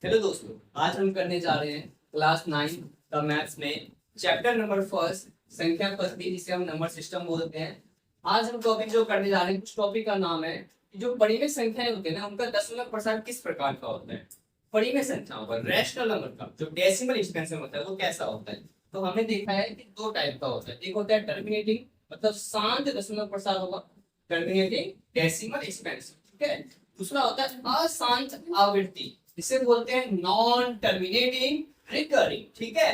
Hello दोस्तों, आज हम करने जा रहे हैं क्लास 9 का मैथ्स में चैप्टर नंबर फर्स्ट संख्या पद्धति, जिसे हम नंबर सिस्टम बोलते हैं। आज हम टॉपिक जो करने जा रहे हैं, कुछ टॉपिक का नाम है कि जो परिमेय संख्याएं होती है ना, उनका दशमलव प्रसार किस प्रकार का होता है। परिमेय संख्याओं पर रैशनल नंबर का जो डेसिमल एक्सपेंशन होता है वो कैसा होता है। तो हमने देखा है कि दो टाइप का होता है। एक होता है टर्मिनेटिंग, मतलब शांत दशमलव प्रसार होगा, टर्मिनेटिंग डेसिमल एक्सपेंशन, ठीक है। दूसरा होता है अशांत आवृत्ति, इसे बोलते हैं नॉन टर्मिनेटिंग रिकरिंग, ठीक है।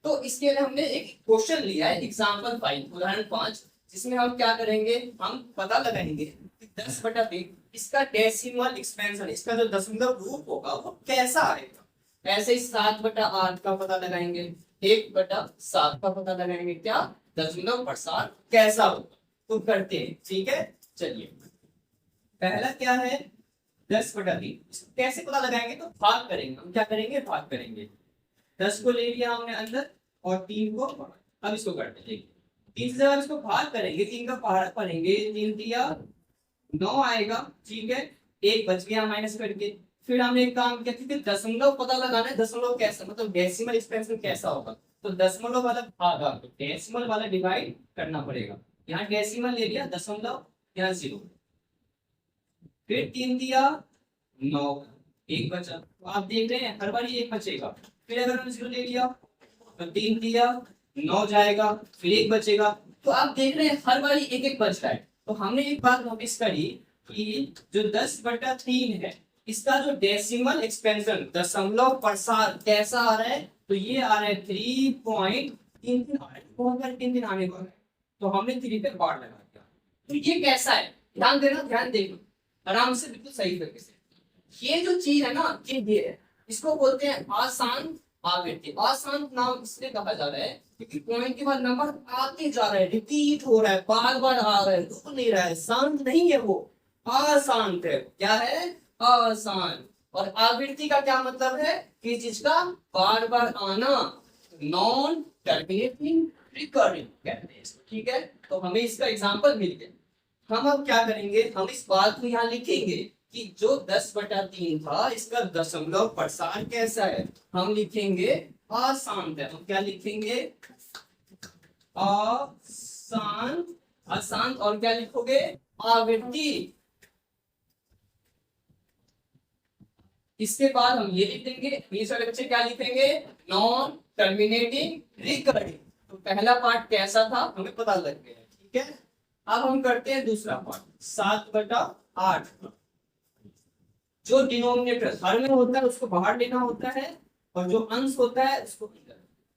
तो इसके लिए हमने एक क्वेश्चन लिया है, एग्जांपल 5, उदाहरण 5, जिसमें हम क्या करेंगे, हम पता लगाएंगे कि 10/3 इसका डेसिमल एक्सपेंशन, इसका जो दशमलव रूप होगा वो कैसा आएगा। ऐसे ही 7/8 का पता लगाएंगे, 1/7 का पता लगाएंगे, क्या दशमलव प्रसार कैसा होगा। तो करते हैं, ठीक है। चलिए, पहला क्या है, 10/3। कैसे पता लगाएंगे, तो भाग करेंगे। हम क्या करेंगे, भाग करेंगे। 10 को ले लिया हमने अंदर और 3 को बाहर। अब इसको करते हैं, 3 से जब इसको भाग करेंगे, 3 का पहाड़ पढ़ेंगे, 3 दिया 9 आएगा, ठीक है। 1 बच गया माइनस करके। फिर हमने एक काम किया कि दशमलव पता लगाना है, दशमलव कैसा, मतलब डेसिमल एक्सपेंशन कैसा होगा। तो दशमलव वाला भागा तो डेसिमल वाला डिवाइड करना पड़ेगा। यहाँ डेसिमल ले लिया, दशमलव यहाँ 0, फिर 3 दिया 9, 1 बचा। तो आप देख रहे हैं हर बार 1 बचेगा। फिर अगर हम 0 ले लिया तो 3 दिया 9 जाएगा, फिर 1 बचेगा। तो आप देख रहे हैं हर बार 1 बच रहा है। तो हमने एक बात नोटिस करी कि जो 10/3 है, इसका जो डेसिमल एक्सपेंशन दशमलव प्रसार कैसा आ रहा है, तो ये आ रहा है 3.33 आ रहा है। बहुत बार 3 आने को है, तो हमने 3 पे बार लगा दिया। तो ये कैसा है, ध्यान देना, ध्यान देना आराम से, बिल्कुल सही तरीके से। ये जो चीज है ना, ये है, इसको बोलते हैं आसान आवृत्ति। आसान नाम इसलिए कहा जा रहा है क्योंकि पॉइंट के बाद नंबर आते जा रहा है, रिपीट हो रहा है, बार बार आ रहा है, रुक नहीं रहा है, शांत नहीं है, वो अशांत है। क्या है, अशांत। और आवृत्ति का क्या मतलब है, कि जिसका बार बार आना, नॉन टर्मिनेटिंग रिकरिंग कहते हैं इसको, ठीक है। तो हमें इसका एग्जांपल मिल गया। हम अब क्या करेंगे, हम इस बात को यहाँ लिखेंगे कि जो 10/3 था, इसका दशमलव प्रसार कैसा है। हम लिखेंगे अशांत है। हम क्या लिखेंगे, अशांत। अशांत और क्या लिखोगे, आवृत्ति। इसके बाद हम ये लिख देंगे, बीच वाले बच्चे क्या लिखेंगे, नॉन टर्मिनेटिंग रिकरिंग। तो पहला पार्ट कैसा था हमें पता लग गया, ठीक है। अब हम करते हैं दूसरा पार्ट, 7/8। जो डिनोमिनेटर हर में होता है उसको बाहर लेना होता है, और जो अंश होता है उसको अंदर।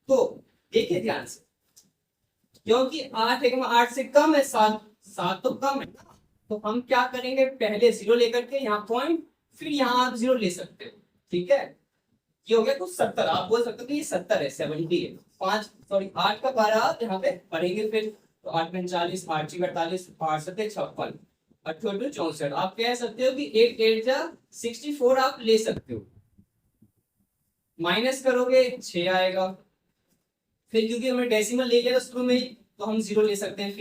तो देखिए ध्यान से, क्योंकि 8 से कम है 7, 7 तो कम है ना, तो हम क्या करेंगे, पहले 0 लेकर के यहाँ पॉइंट, फिर यहाँ आप 0 ले सकते हो, ठीक है। ये हो गया कुछ 70, आप बोल सकते हो कि ये 70 है, 70 है। 8 का 12 आप यहाँ पे पढ़ेंगे फिर। तो 8×40, 8×48, 8×7=56, 8×2=64। आप कह सकते हो कि 8×8=64 आप ले सकते हो। माइनस करोगे 6 आएगा। फिर क्योंकि हमने डेसिमल ले लिया शुरू में ही, तो हम 0 ले सकते हैं।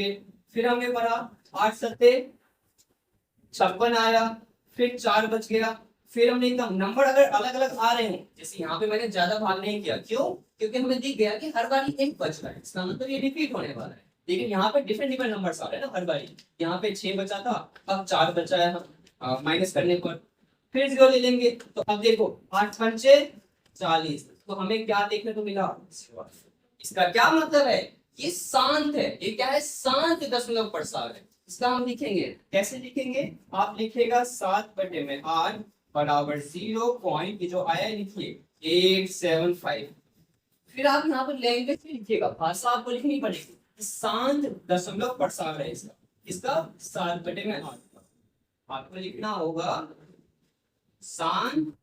फिर हमने पढ़ा 8×7=56 आया, फिर 4 बच गया। फिर हमने एकदम नंबर अगर अलग अलग आ रहे हैं, जैसे यहाँ पे मैंने ज्यादा भाग नहीं किया, क्यों, क्योंकि हमें दिख गया कि हर बार 1 बच रहा है, इसका मतलब ये रिपीट होने वाला है। लेकिन यहाँ पे डिफरेंट डिफरेंट नंबर्स आ रहे हैं ना हर बार। यहाँ पे 6 बचा था, अब 4 बचा है, हम माइनस करने पर फिर 0 ले लेंगे। तो अब देखो 8×5=40, तो हमें क्या देखने को मिला, इसका क्या मतलब है, ये शांत है। ये क्या है, शांत दशमलव प्रसार है। इसका हम लिखेंगे, कैसे लिखेंगे, आप लिखेगा 7/8 बराबर 0 पॉइंट, जो आया लिखिए 875। फिर आप यहाँ पर लैंग्वेज में लिखिएगा, भाषा आपको लिखनी पड़ेगी, शांत दशमलव प्रसार है इसका। इसका 7/8 आपको लिखना होगा, शांत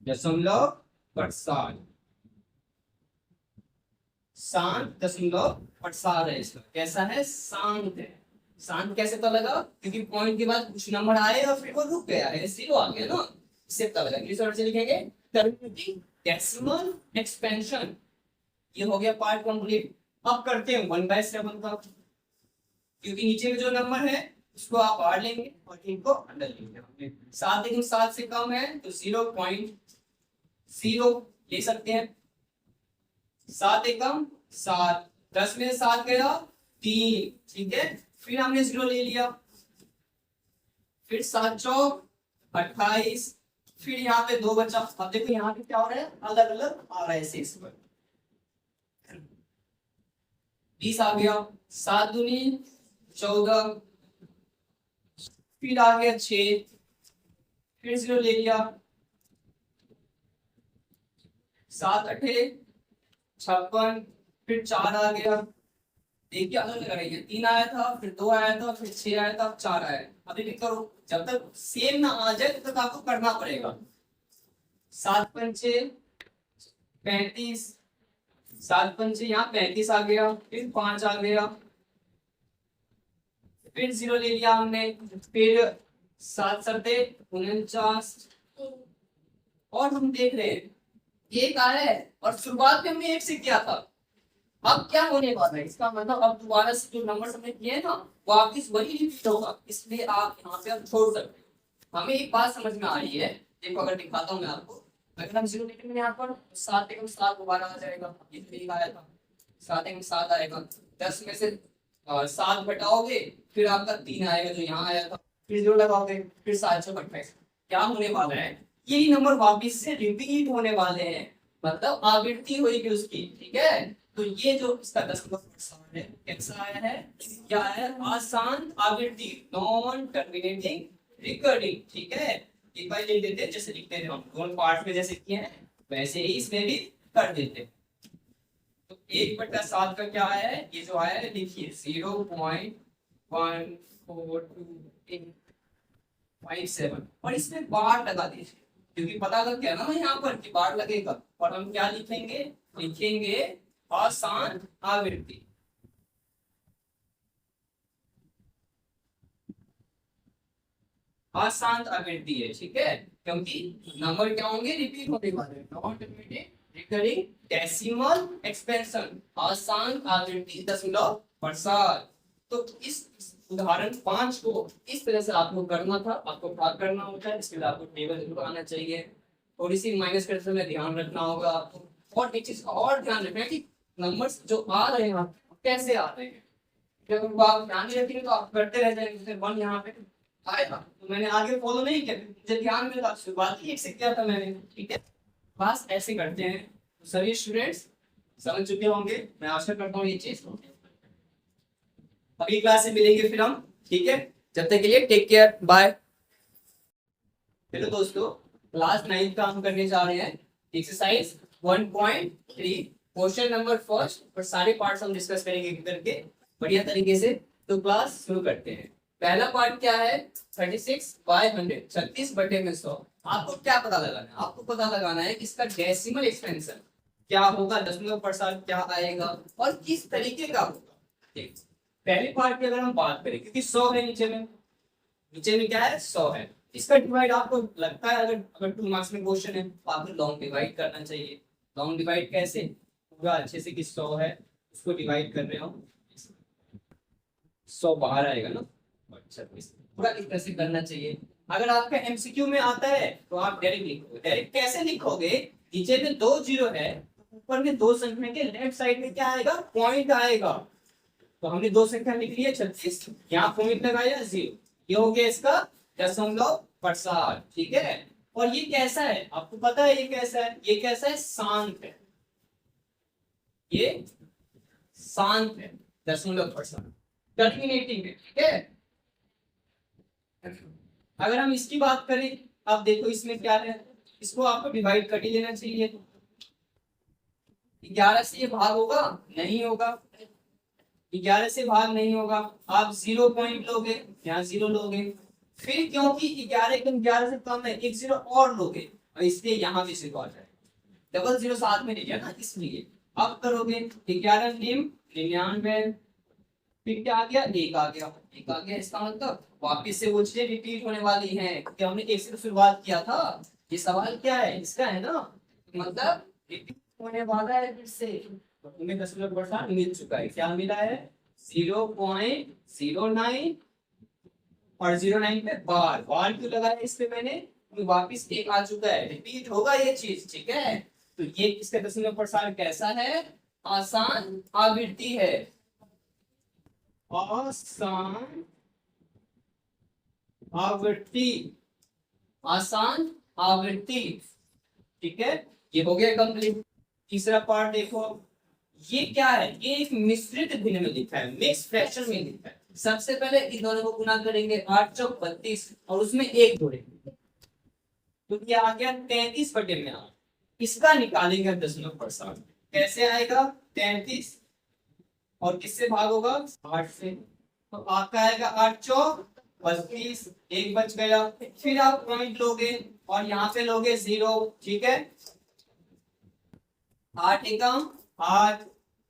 दशमलव प्रसार। शांत दशमलव प्रसार है इसका, कैसा है, शांत है। शांत कैसे पता लगा, क्योंकि पॉइंट के बाद कुछ नंबर आए और फिर वो रुक गया है, 0 आ गया ना, इससे पता लगा। इस तरह से लिखेंगे टर्मिनेटिंग डेसिमल एक्सपेंशन। ये हो गया पार्ट कंप्लीट। अब करते हैं 1/7 का, क्योंकि नीचे में जो नंबर है उसको आप बाहर लेंगे और इनको अंदर लेंगे। 7 लेकिन 7 से कम है तो 0.0 ले सकते हैं। 7 एकम 7, 10 में 7 गया 3, ठीक है, फिर हमने 0 ले लिया, फिर 7 चौक 28, फिर यहाँ पे 2 बचा। अब देखो यहाँ पे क्या हो रहा है, अलग अलग आ रहा है शेष पर। 20 आ गया, 7 दूनी 14, फिर आ गया 6, फिर 0 ले लिया, 7 8 56, फिर 4 आ गया। देखिए अलग लग रही है, 3 आया था, फिर 2 आया था, फिर 6 आया था, 4 आया। अभी भी करो, जब तक सेम ना आ जाए तब तक आपको करना पड़ेगा। 7 पंचे 35, 7 पंचे यहाँ 35 आ गया, फिर 5 आ गया, फिर 0 ले लिया हमने, फिर 7 सत्ते 49, और हम देख रहे हैं एक आया है और शुरुआत में हमने 1 से किया था। अब क्या होने वाला है, इसका मतलब अब दोबारा से जो नंबर हमने किए ना वापिस वही रिपीट होगा, इसलिए आप यहाँ पे अब छोड़ सकते हैं। हमें एक बात समझ में आ रही है, देखो अगर दिखाता हूँ मैं आपको, अगर हम 0 लिखेंगे यहाँ पर 7 एकम 7 दोबारा आ जाएगा, ये तो एक आया था, 7 एकम 7 आएगा, 10 में से 7 घटाओगे फिर आपका 3 आएगा जो यहाँ आया था, फिर 0 लगाओगे, फिर 7 से 28। क्या होने वाला है, यही नंबर वापिस से रिपीट होने वाले हैं, मतलब आवृत्ति होगी उसकी, ठीक है। तो ये जो इसका 10% है कैसा आया है, क्या है, आसान आवृत्ति, नॉन टर्मिनेटिंग रिकरिंग, ठीक है। एक बार लिख देते हैं जैसे लिखते हैं हम दोनों पार्ट में जैसे किए हैं वैसे ही इसमें भी कर देते हैं। तो 1/7 का क्या आया है, ये जो आया है देखिए 0.14257, और इसमें बार लगा दीजिए क्योंकि पता लग गया ना यहाँ पर कि बार लगेगा, और हम क्या लिखेंगे, लिखेंगे आसान आवृत्ति। आसान आवृत्ति है, ठीक है, क्योंकि नंबर क्या होंगे, रिपीट होने वाले, non terminating recurring decimal expansion, आसान आवृत्ति दशमलव प्रसार। तो इस उदाहरण 5 को इस तरह से आपको करना था, आपको प्राप्त करना होता है, इसके लिए आपको टेबल जरूर आना चाहिए, थोड़ी सी माइनस करते समय ध्यान रखना होगा आपको, और एक चीज और ध्यान रखना है कि नंबर्स जो आ रहे हैं कैसे आ रहे हैं। जब आप ध्यान नहीं रखेंगे तो आप करते रह जाएंगे, जैसे 1 यहाँ पे आएगा तो मैंने आगे फॉलो नहीं किया, मुझे ध्यान में था, शुरुआत ही 1 से किया था मैंने, ठीक है। बस ऐसे करते हैं, तो सभी स्टूडेंट्स समझ चुके होंगे, मैं आशा करता हूँ ये चीज। अगली क्लास से मिलेंगे फिर हम, ठीक है, जब तक के लिए टेक केयर, बाय। चलो दोस्तों, क्लास 9 का हम करने जा रहे हैं एक्सरसाइज 1.3, क्वेश्चन नंबर फर्स्ट, और सारे पार्ट्स हम डिस्कस करेंगे करके बढ़िया तरीके से। तो क्लास शुरू करते हैं। पहला पार्ट क्या है, 36/100, 36/100। आपको क्या पता लगाना है, आपको पता लगाना है इसका डेसिमल एक्सपेंशन क्या होगा, दशमलव प्रसार क्या आएगा और किस तरीके का होगा। ठीक, पहले पार्ट की अगर हम बात करें, क्योंकि 100 है नीचे में क्या है, 100 है, इसका डिवाइड आपको लगता है अगर 2 मार्क्स में क्वेश्चन है तो आपको लॉन्ग डिवाइड करना चाहिए। लॉन्ग डिवाइड कैसे, पूरा अच्छे से कि 100 है उसको डिवाइड कर रहे हो, 100 बाहर आएगा ना, अच्छा पूरा इस तरह से करना चाहिए। अगर आपका एमसीक्यू में आता है तो आप डायरेक्ट लिखोगे, डायरेक्ट कैसे लिखोगे, नीचे में 2 जीरो है, ऊपर में 2 संख्या के लेफ्ट साइड में क्या आएगा, पॉइंट आएगा। तो हमने 2 संख्या लिख ली है 36, यहाँ पॉइंट लगाया 0, ये हो गया इसका दशमलव प्रसार, ठीक है। और ये कैसा है आपको पता है, ये कैसा है, ये कैसा है, शांत है, ये शांत है, दशमलव प्रसार टर्मिनेटिंग है, ठीक है। अगर हम इसकी बात करें, आप देखो इसमें क्या है, इसको आपको डिवाइड कर ही लेना चाहिए। 11 से ये भाग होगा, नहीं होगा, 11 से भाग नहीं होगा, आप 0 पॉइंट लोगे, यहाँ 0 लोगे, फिर क्योंकि 11 एकदम 11 से कम है, एक 0 और लोगे, और इसलिए यहाँ भी 0 आ जाए, डबल 0 साथ में लिया ना, इसलिए अब करोगे 11 निम 99, फिर क्या आ गया, 1 आ गया, 1 आ गया, इसका मतलब वापिस से वो चीजें रिपीट होने वाली हैं क्योंकि हमने 1 से तो शुरुआत किया था। ये सवाल क्या है, इसका है ना, मतलब रिपीट होने वाला है फिर से। तो तुम्हें दशमलव प्रसार मिल चुका है, क्या मिला है, 0.09 और 09 पे बार बार क्यों लगाया इस पे मैंने, वापिस एक आ चुका है, रिपीट होगा ये चीज, ठीक है। तो ये इसका दशमलव प्रसार कैसा है, आसान आवृत्ति है, आसान आवृत्ति, आसान आवृत्ति, ठीक है। ये हो गया कंप्लीट। तीसरा पार्ट देखो, ये क्या है, ये एक मिश्रित भिन्न में लिखा है, मिक्स फ्रैक्शन में लिखा है। सबसे पहले इन दोनों को गुना करेंगे, 8 चौक 32 और उसमें एक जोड़ेंगे तो ये आ गया 33 बटे में 8। इसका निकालेंगे दशमलव प्रसार, कैसे आएगा, 33 और किससे भाग होगा, 8 से, तो आपका आएगा 8 चौक 32, एक बच गया। फिर आप पॉइंट लोगे और यहाँ पे लोगे 0, ठीक है। 8 एकम 8,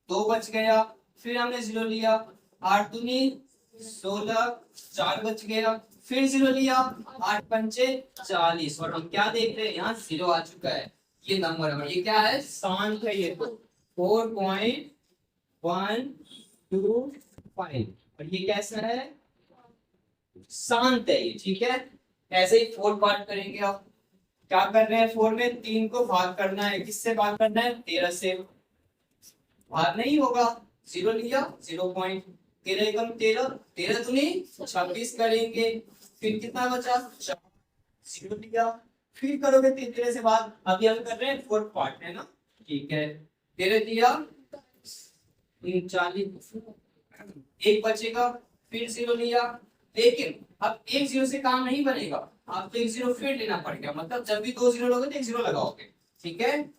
2 बच गया, फिर हमने 0 लिया, 8 दूनी 16, 4 बच गया, फिर 0 लिया, 8 पंचे 40 और हम क्या देख रहे हैं, यहाँ 0 आ चुका है। ये नंबर है, ये क्या है, शांत है, ये 4.125 और ये कैसा है, शांत है ये, ठीक है। ऐसे ही 4 पार्ट करेंगे। आप क्या कर रहे हैं, 4 में 3 को भाग करना है, किससे भाग करना है, 13 से, भाग नहीं होगा, 0 लिया, 0.13 एकम 13, 13 दूनी 26 करेंगे, फिर कितना बचा, 0 लिया, फिर करोगे 13 से भाग। अभी हम कर रहे हैं 4 पार्ट, है ना, ठीक है। 13 दिया 39, एक बचेगा, फिर 0 लिया, लेकिन अब एक 0 से काम नहीं बनेगा, आपको एक 0 फिर लेना पड़ेगा, मतलब जब भी 2 0 लोगे तो एक 0 लगाओगे, ठीक है।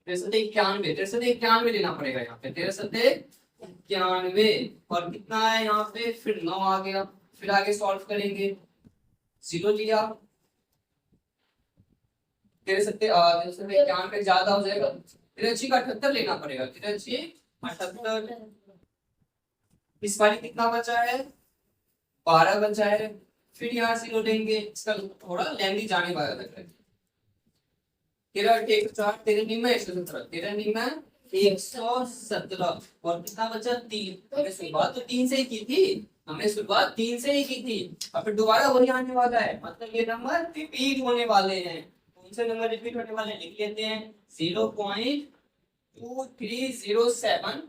93 लेना पड़ेगा यहाँ पे, 93 और कितना है यहाँ पे, फिर 9 आ गया, फिर आगे सॉल्व करेंगे, 0 लिया, 93 ज्यादा हो जाएगा, 83 का 78 लेना पड़ेगा, 83 78, इस बार कितना बचा है, 12 बचा है, फिर यहाँ 0 लेंगे, इसका थोड़ा लेंदी जाने वाला लग रहा है, 13 तेरे निम्न 117, 13 निम्न 117 और कितना बचा 3। हमने शुरुआत तो 3 से ही की थी, हमने शुरुआत 3 से ही की थी, और फिर दोबारा वही आने वाला है, मतलब ये नंबर रिपीट होने वाले हैं। कौन से नंबर रिपीट होने वाले हैं, लिख लेते हैं, 0.2307,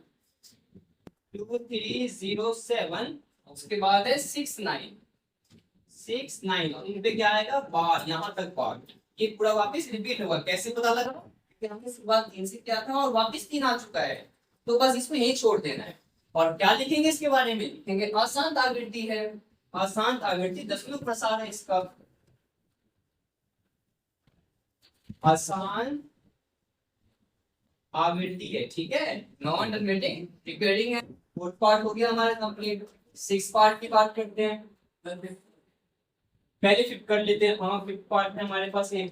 2307, उसके बाद है 69 और इन पे क्या आएगा, बार, यहाँ तक बार, ये पूरा वापस रिपीट होगा। कैसे पता लगा, हमने शुरुआत 3 से किया था और वापस 3 आ चुका है, तो बस इसमें एक छोड़ देना है। और क्या लिखेंगे इसके बारे में, लिखेंगे आसान आवृत्ति है, आसान आवृत्ति, दशमलव प्रसार है इसका, आसान आवृत्ति है, ठीक है। नॉन टर्मिनेटिंग रिकरिंग है। 4 पार्ट हो गया हमारा कंप्लीट। 6 पार्ट की बात करते हैं, पहले 5 कर लेते हैं। हाँ 5 पार्ट है हमारे पास, एक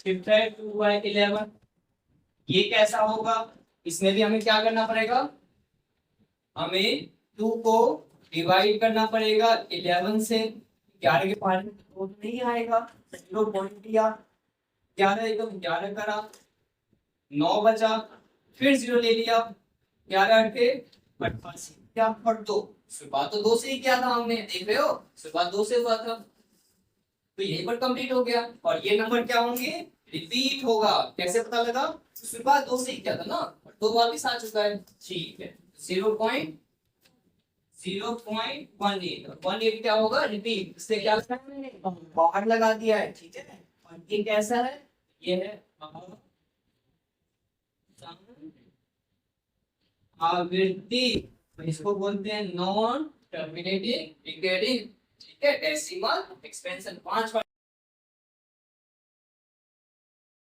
5 है 2/11। ये कैसा होगा, इसमें भी हमें क्या करना पड़ेगा, हमें 2 को डिवाइड करना पड़ेगा 11 से। 11 के पार्ट में तो नहीं आएगा, 0 पॉइंट दिया, 11 एकदम 11 करा, 9 बचा, फिर 0 ले लिया, 11 के 88 क्या और 2, शुरुआत तो 2 से ही किया था हमने, देख रहे हो, शुरुआत 2 से हुआ था, तो यहीं पर कंप्लीट हो गया। और ये नंबर क्या होंगे, रिपीट होगा। कैसे पता लगा, शुरुआत 2 से ही किया था ना, 2 वापस आ चुका है, ठीक है। 0.18 क्या होगा, रिपीट, इससे क्या लगा मैंने, बाहर लगा दिया है, ठीक है। और ये कैसा है, ये है आवृत्ति, इसको बोलते हैं नॉन टर्मिनेटिंग रिकरिंग, ठीक है। Decimal expansion 5